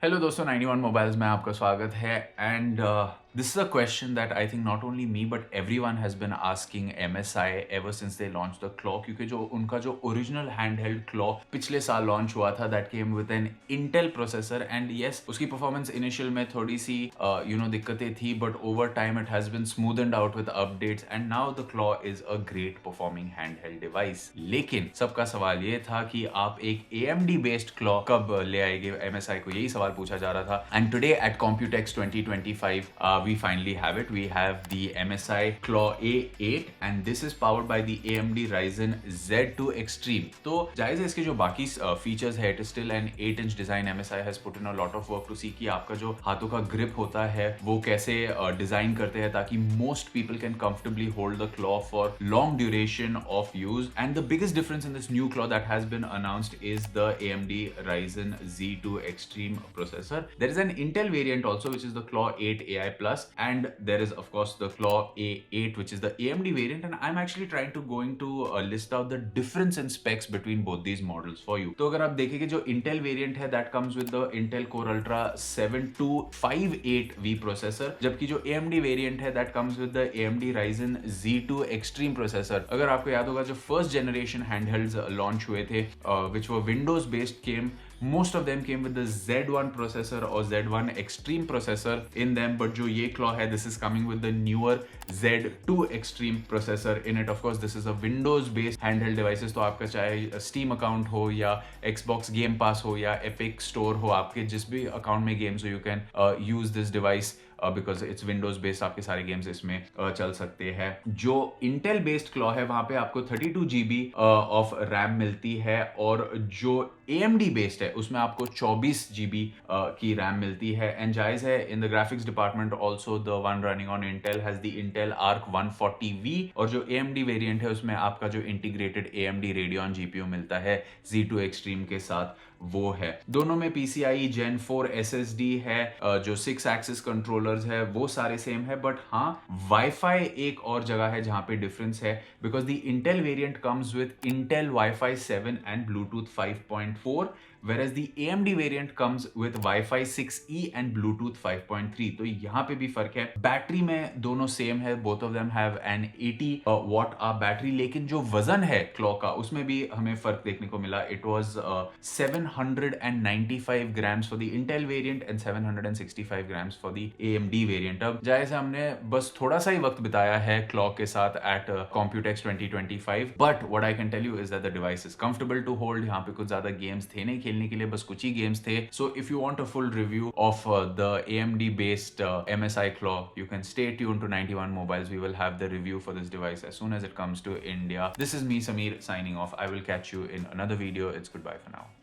Hello दोस्तों, 91 mobiles में आपका स्वागत है and this is a question that I think not only me but everyone has been asking MSI ever since they launched the Claw, क्योंकि जो उनका जो ओरिजिनल हैंडहेल्ड Claw पिछले साल लॉन्च हुआ था that came with an Intel processor and yes उसकी performance initial में थोड़ी सी दिक्कतें थी but over time it has been smoothened out with updates and now the Claw is a great performing handheld device. लेकिन सबका सवाल ये था कि आप एक AMD बेस्ड Claw कब ले आएंगे, MSI को यही सवाल पूछा जा रहा था and today at Computex 2025 we finally have it. We have the MSI Claw A8 and this is powered by the AMD Ryzen Z2 Extreme. तो जायज़ है इसके जो बाकी फीचर्स है, it is still an 8-inch design. MSI has put in a lot of work to see कि आपका जो हाथों का ग्रिप होता है वो कैसे डिजाइन करते हैं ताकि most people can comfortably hold the Claw for long duration of use. And the biggest difference in this new Claw that has been announced is the AMD Ryzen Z2 Extreme processor. There is an Intel variant also which is the Claw 8 AI Plus. And there is of course the Claw A8 which is the AMD variant, and I'm actually trying to list out the difference in specs between both these models for you. तो अगर आप देखेंगे जो Intel variant है that comes with the Intel Core Ultra 7258V processor, जबकि जो AMD variant है that comes with the AMD Ryzen Z2 Extreme processor. अगर आपको याद होगा जो first generation handhelds launch हुए थे which were Windows based most of them came with the Z1 processor or Z1 Extreme processor in them, but जो ये Claw है this is coming with the newer Z2 Extreme processor in it. Of course this is a Windows based handheld devices, तो आपका चाहे Steam account हो या Xbox Game Pass हो या Epic Store हो, आपके जिस भी account में games हो you can use this device because it's Windows based, आपके सारे गेम्स इसमें चल सकते हैं। जो इंटेल बेस्ड Claw है वहां पे आपको 32 GB ऑफ रैम मिलती है और जो AMD बेस्ड है उसमें आपको 24 GB की रैम मिलती है। एंड जायज है in the graphics department also the one running on Intel has the Intel arc 140V और जो AMD वेरिएंट है उसमें आपका जो इंटीग्रेटेड AMD रेडियन GPU मिलता है Z2 एक्सट्रीम के साथ वो है। दोनों में PCIe Gen 4 SSD है, जो 6 एक्सिस कंट्रोलर्स है वो सारे सेम है, बट हाँ वाईफाई एक और जगह है जहां पे डिफरेंस है because the Intel variant comes with Intel Wi-Fi 7 and Bluetooth 5.4 whereas the AMD variant comes with Wi-Fi 6E and Bluetooth 5.3। तो यहाँ पे भी फर्क है। बैटरी में दोनों सेम है, both of them have an 80 watt battery, लेकिन जो वजन है Claw का उसमें भी हमें फर्क देखने को मिला। It was 795 grams for the Intel variant and 765 grams for the AMD variant। अब जायज़ हमने बस थोड़ा सा ही वक्त बिताया है Claw के साथ at Computex 2025, but what I can tell you is that the device is comfortable to hold। यहाँ पे कुछ ज्यादा गेम्स थे नहीं खेलने के लिए, बस कुछ ही गेम्स थे। So if you want a full review of the AMD based MSI Claw, you can stay tuned to 91 Mobiles. We will have the review for this device as soon as it comes to India. This is me, Samir, signing off. I will catch you in another video. It's goodbye for now.